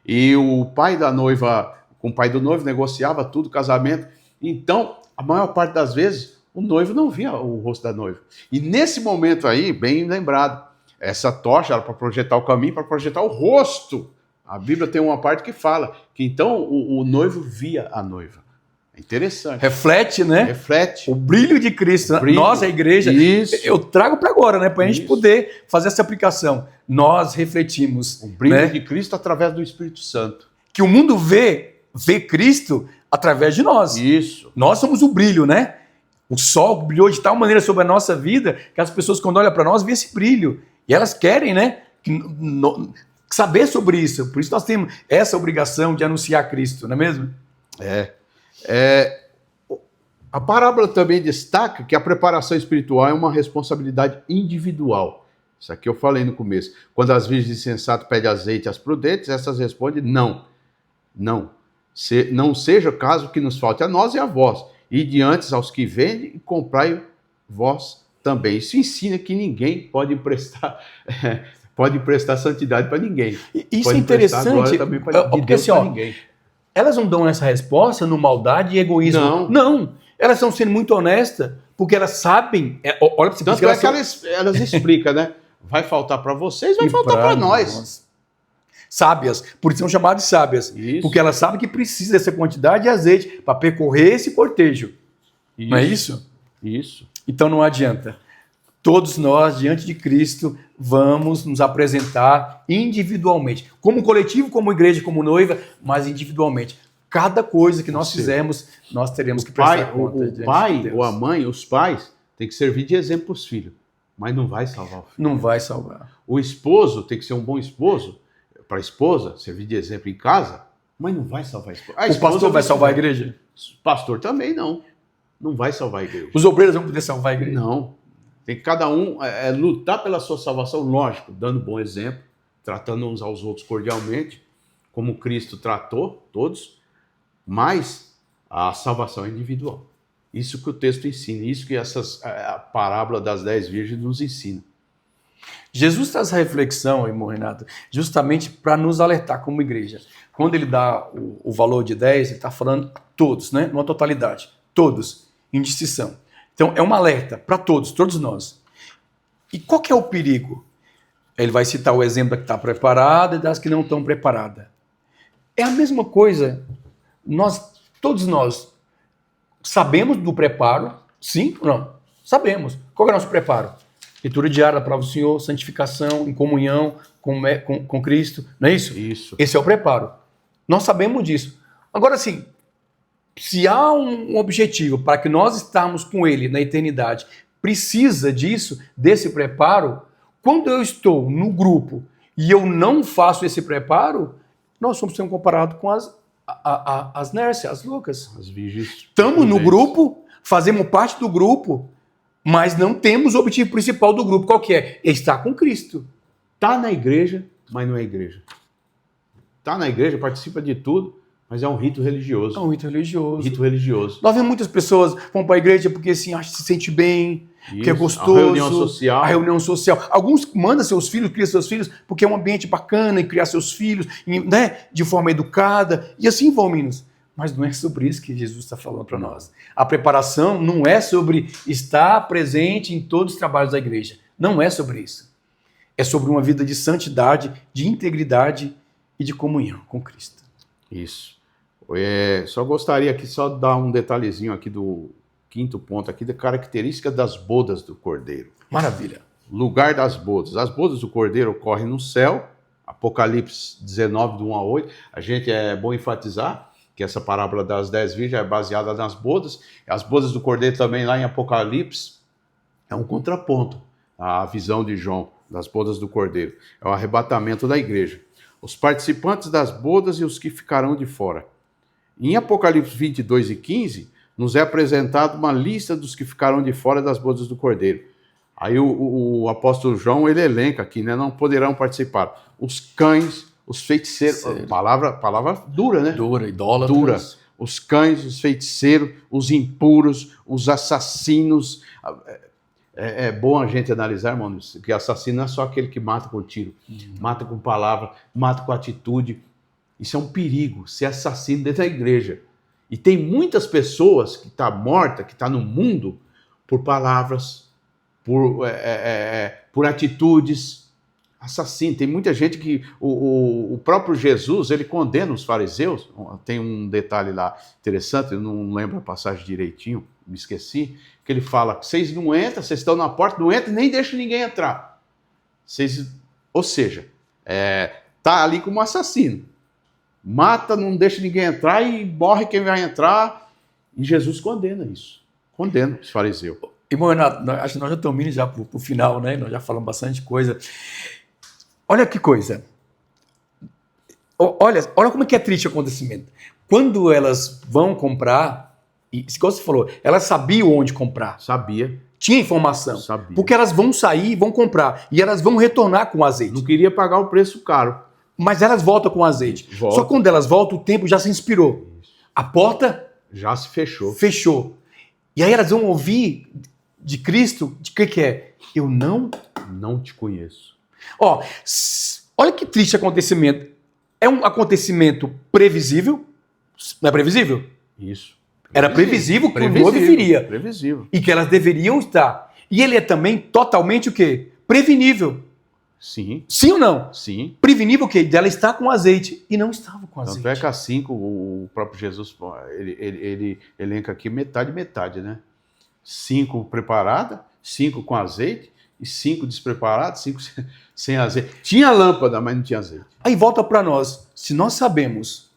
E o pai da noiva, com o pai do noivo, negociava tudo, casamento. Então, a maior parte das vezes, o noivo não via o rosto da noiva. E nesse momento aí, bem lembrado, essa tocha era para projetar o caminho, para projetar o rosto. A Bíblia tem uma parte que fala que então o noivo via a noiva. É interessante. Reflete, né? Reflete. O brilho de Cristo. Brilho. Nós, a igreja, eu trago para agora, né? Para a gente poder fazer essa aplicação. Nós refletimos. O brilho, né? de Cristo através do Espírito Santo. Que o mundo vê Cristo através de nós. Isso. Nós somos o brilho, né? O sol brilhou de tal maneira sobre a nossa vida que as pessoas, quando olham para nós, vê esse brilho. E elas querem, né? Saber sobre isso. Por isso nós temos essa obrigação de anunciar Cristo, não é mesmo? A parábola também destaca que a preparação espiritual é uma responsabilidade individual. Isso aqui eu falei no começo. Quando as virgens insensatas pedem azeite às prudentes, essas respondem não. Não. Não seja o caso que nos falte a nós e a vós. E diante aos que vendem e comprai vós também. Isso ensina que ninguém pode emprestar santidade para ninguém. Isso pode é interessante, porque assim, ninguém. Elas não dão essa resposta no maldade e egoísmo. Não. Elas estão sendo muito honestas, porque elas sabem. Olha para você. Tanto é que elas explicam, né? Vai faltar para vocês, vai faltar para nós. Sábias, por isso são chamadas de sábias. Isso. Porque elas sabem que precisa dessa quantidade de azeite para percorrer esse cortejo. Isso. Não é isso? Isso. Então não adianta. Todos nós, diante de Cristo, vamos nos apresentar individualmente. Como coletivo, como igreja, como noiva, mas individualmente. Cada coisa que nós fizermos, nós teremos que prestar conta. O pai ou a mãe, os pais, tem que servir de exemplo para os filhos. Mas não vai salvar o filho. Não vai salvar. O esposo tem que ser um bom esposo para a esposa, servir de exemplo em casa, mas não vai salvar a esposa. O pastor vai salvar a igreja? O pastor também não. Não vai salvar a igreja. Os obreiros vão poder salvar a igreja? Não. Tem que cada um lutar pela sua salvação, lógico, dando bom exemplo, tratando uns aos outros cordialmente, como Cristo tratou todos, mas a salvação é individual. Isso que o texto ensina, isso que a parábola das 10 virgens nos ensina. Jesus traz essa reflexão, irmão Renato, justamente para nos alertar como igreja. Quando ele dá o valor de 10, ele está falando a todos, né? Numa totalidade. Todos, em distinção. Então, é um alerta para todos nós. E qual que é o perigo? Ele vai citar o exemplo da que está preparada e das que não estão preparadas. É a mesma coisa. Todos nós sabemos do preparo, sim ou não? Sabemos. Qual é o nosso preparo? Leitura diária da palavra do Senhor, santificação, em comunhão com Cristo, não é isso? Isso. Esse é o preparo. Nós sabemos disso. Agora, sim, se há um objetivo para que nós estamos com Ele na eternidade, precisa disso, desse preparo. Quando eu estou no grupo e eu não faço esse preparo, nós somos sendo comparados com as nércias, as loucas. As virgens. Estamos no grupo, fazemos parte do grupo, mas não temos o objetivo principal do grupo. Qual que é? Estar com Cristo. Está na igreja, mas não é igreja. Está na igreja, participa de tudo, mas é um rito religioso. É um rito religioso. Rito religioso. Nós vemos muitas pessoas que vão para a igreja porque assim, se sente bem, porque é gostoso. A reunião social. A reunião social. Alguns mandam seus filhos, criam seus filhos, porque é um ambiente bacana e criar seus filhos, né, de forma educada. E assim vão, meninos. Mas não é sobre isso que Jesus está falando para nós. A preparação não é sobre estar presente em todos os trabalhos da igreja. Não é sobre isso. É sobre uma vida de santidade, de integridade e de comunhão com Cristo. Isso. Só gostaria aqui só de dar um detalhezinho aqui do quinto ponto aqui, da característica das bodas do Cordeiro. Maravilha. Lugar das bodas. As bodas do Cordeiro ocorrem no céu, Apocalipse 19, do 1 a 8. A gente é bom enfatizar que essa parábola das 10 virgens é baseada nas bodas. As bodas do Cordeiro também lá em Apocalipse é um contraponto à visão de João das bodas do Cordeiro. É o arrebatamento da igreja. Os participantes das bodas e os que ficarão de fora. Em Apocalipse 22 e 15, nos é apresentado uma lista dos que ficarão de fora das bodas do Cordeiro. Aí o apóstolo João, ele elenca aqui, né? Não poderão participar os cães, os feiticeiros, palavra dura, né? Dura, idólatras. Dura. Os cães, os feiticeiros, os impuros, os assassinos. É bom a gente analisar, irmão, que assassino não é só aquele que mata com tiro, mata com palavra, mata com atitude. Isso é um perigo, ser assassino dentro da igreja. E tem muitas pessoas que estão mortas, que estão no mundo, por palavras, por atitudes. Assassino. Tem muita gente que o próprio Jesus, ele condena os fariseus. Tem um detalhe lá interessante, eu não lembro a passagem direitinho, me esqueci, que ele fala, vocês não entram, vocês estão na porta, não entram, nem deixam ninguém entrar. Ou seja, tá ali como assassino. Mata, não deixa ninguém entrar e morre quem vai entrar. E Jesus condena isso. Condena os fariseus. Irmão Renato, acho que nós já estamos indo já para o final, né? Nós já falamos bastante coisa. Olha que coisa. Olha como é que é triste o acontecimento. Quando elas vão comprar, e como você falou, elas sabiam onde comprar. Sabia. Tinha informação. Sabia. Porque elas vão sair e vão comprar. E elas vão retornar com o azeite. Não queria pagar o preço caro. Mas elas voltam com o azeite. Volta. Só que quando elas voltam, o tempo já se inspirou. A porta já se fechou. Fechou. E aí elas vão ouvir de Cristo, de que é? Eu não te conheço. Olha que triste acontecimento. É um acontecimento previsível? Não é previsível? Isso. Era previsível que o noivo viria. Previsível. E que elas deveriam estar. E ele é também totalmente o quê? Prevenível. Sim. Sim ou não? Sim. Prevenível o quê? Dela estar com azeite. E não estava com azeite. Tanto é que as 5, o próprio Jesus, ele elenca aqui metade, né? 5 preparadas, 5 com azeite, e 5 despreparadas, 5 sem azeite. Tinha lâmpada, mas não tinha azeite. Aí volta para nós. Se nós sabemos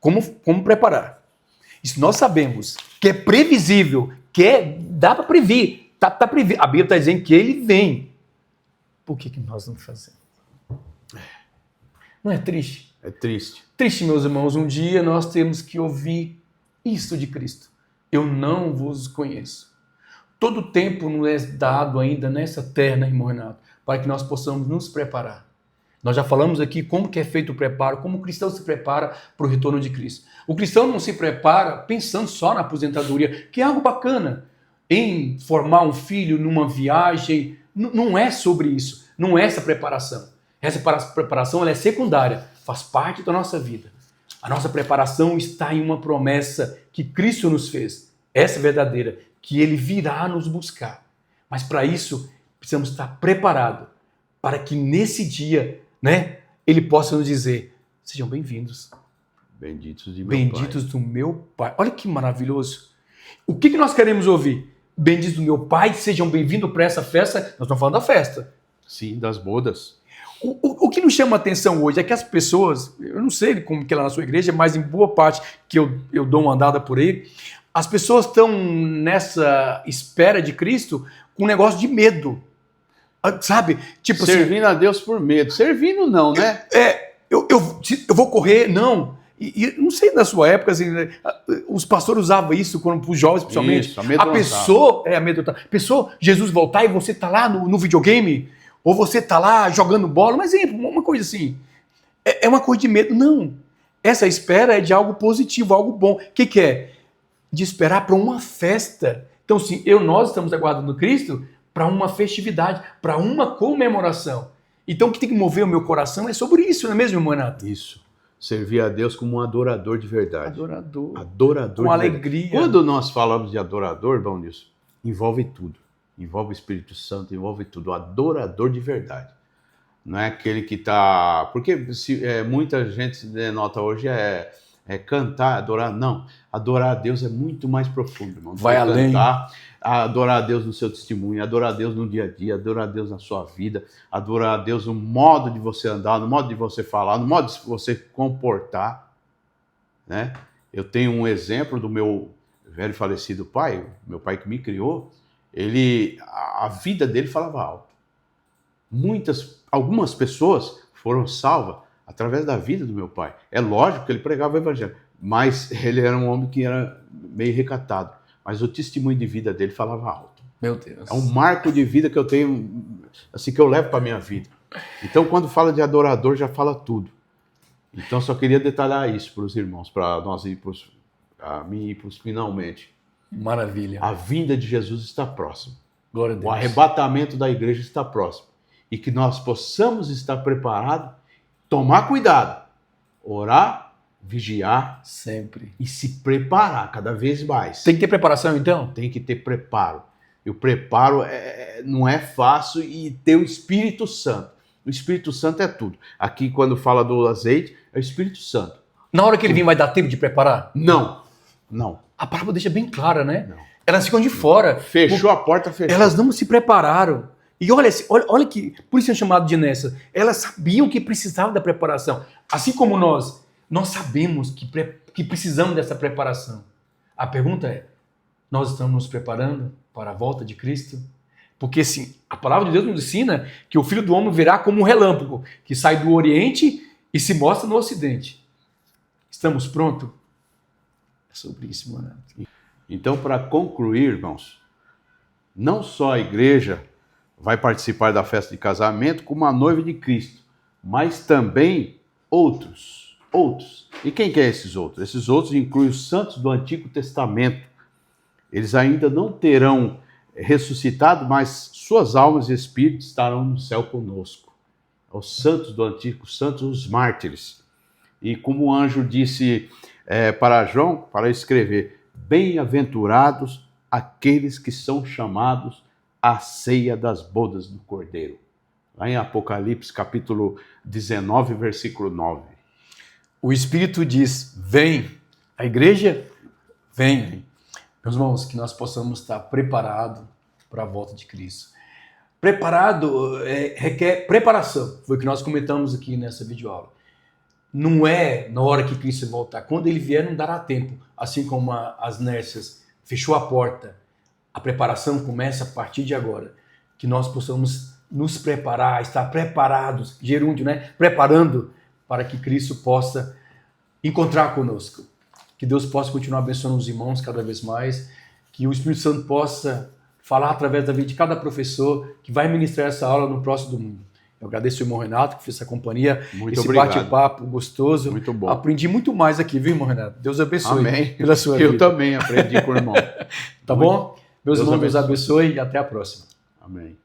como preparar, e se nós sabemos que é previsível, dá para prever, tá prever. A Bíblia está dizendo que ele vem. Por que nós não fazemos? Não é triste? É triste. Triste, meus irmãos. Um dia nós temos que ouvir isso de Cristo. Eu não vos conheço. Todo tempo nos é dado ainda nessa terra, irmão Renato, para que nós possamos nos preparar. Nós já falamos aqui como que é feito o preparo, como o cristão se prepara para o retorno de Cristo. O cristão não se prepara pensando só na aposentadoria, que é algo bacana, em formar um filho numa viagem. Não é sobre isso. não é essa preparação. Essa preparação ela é secundária, faz parte da nossa vida. A nossa preparação está em uma promessa que Cristo nos fez. Essa é verdadeira, que Ele virá nos buscar. Mas para isso, precisamos estar preparados para que nesse dia, né, Ele possa nos dizer, sejam bem-vindos. Benditos de meu Benditos do meu Pai. Olha que maravilhoso. O que nós queremos ouvir? Benditos do meu Pai, sejam bem-vindos para essa festa. Nós estamos falando da festa. Sim, das bodas. O que nos chama a atenção hoje é que as pessoas, eu não sei como que é lá na sua igreja, mas em boa parte que eu dou uma andada por aí, as pessoas estão nessa espera de Cristo com um negócio de medo. Sabe? Tipo Servindo a Deus por medo. Servindo não, né? Eu vou correr, não. E não sei na sua época, assim, os pastores usavam isso para os jovens, principalmente. Isso, a pessoa, Jesus voltar e você tá lá no videogame, ou você tá lá jogando bola, mas uma coisa assim, é uma coisa de medo. Não, essa espera é de algo positivo, algo bom. O que é? De esperar para uma festa. Então, sim, nós estamos aguardando Cristo para uma festividade, para uma comemoração. Então, o que tem que mover o meu coração é sobre isso, não é mesmo, irmão Renato? Isso. Servir a Deus como um adorador de verdade. Adorador. Com alegria. Quando nós falamos de adorador, irmão Nilson, envolve tudo. Envolve o Espírito Santo, envolve tudo. O adorador de verdade. Não é aquele que está... Porque muita gente denota hoje cantar, adorar. Não. Adorar a Deus é muito mais profundo, irmão. Vai além. Cantar, adorar a Deus no seu testemunho, adorar a Deus no dia a dia, adorar a Deus na sua vida, adorar a Deus no modo de você andar, no modo de você falar, no modo de você comportar, né? Eu tenho um exemplo do meu velho falecido pai, meu pai que me criou, a vida dele falava alto. Algumas pessoas foram salvas através da vida do meu pai. É lógico que ele pregava o evangelho, mas ele era um homem que era meio recatado. Mas o testemunho de vida dele falava alto. Meu Deus. É um marco de vida que eu tenho, assim, que eu levo para a minha vida. Então, quando fala de adorador, já fala tudo. Então, só queria detalhar isso para os irmãos, para nós ir para mim ir para os finalmente. Maravilha. A vinda de Jesus está próxima. Glória a Deus. O arrebatamento da igreja está próximo. E que nós possamos estar preparados, tomar cuidado, orar, vigiar sempre e se preparar cada vez mais. Tem que ter preparação, então? Tem que ter preparo. E o preparo não é fácil, e ter o Espírito Santo. O Espírito Santo é tudo. Aqui, quando fala do azeite, é o Espírito Santo. Na hora que ele vir, vai dar tempo de preparar? Não. A palavra deixa bem clara, né? Não. Elas ficam de fora. Fechou a porta, fechou. Elas não se prepararam. E olha que, por isso é chamado de Nessa. Elas sabiam que precisavam da preparação. Assim como nós sabemos que precisamos dessa preparação. A pergunta é, nós estamos nos preparando para a volta de Cristo? Porque sim, a palavra de Deus nos ensina que o Filho do Homem virá como um relâmpago, que sai do Oriente e se mostra no Ocidente. Estamos prontos? É sobre isso, mano. Então, para concluir, irmãos, não só a igreja vai participar da festa de casamento como a noiva de Cristo, mas também outros. E quem que é esses outros? Esses outros incluem os santos do Antigo Testamento. Eles ainda não terão ressuscitado, mas suas almas e espíritos estarão no céu conosco. Os santos do Antigo, os santos, os mártires. E como o anjo disse para João, para escrever, bem-aventurados aqueles que são chamados à ceia das bodas do Cordeiro. Lá em Apocalipse, capítulo 19, versículo 9. O Espírito diz, vem. A igreja, vem. Meus irmãos, que nós possamos estar preparados para a volta de Cristo. Preparado requer preparação. Foi o que nós comentamos aqui nessa videoaula. Não é na hora que Cristo voltar. Quando ele vier, não dará tempo. Assim como as Nércias fechou a porta. A preparação começa a partir de agora. Que nós possamos nos preparar, estar preparados, gerúndio, né? Preparando para que Cristo possa encontrar conosco. Que Deus possa continuar abençoando os irmãos cada vez mais. Que o Espírito Santo possa falar através da vida de cada professor que vai ministrar essa aula no próximo domingo. Eu agradeço o irmão Renato que fez essa companhia, muito esse obrigado. Bate-papo gostoso. Muito bom. Aprendi muito mais aqui, viu, irmão Renato? Deus abençoe. Amém. Pela sua vida. Eu também aprendi com o irmão. Tá bom? Meus irmãos, Deus abençoe e até a próxima. Amém.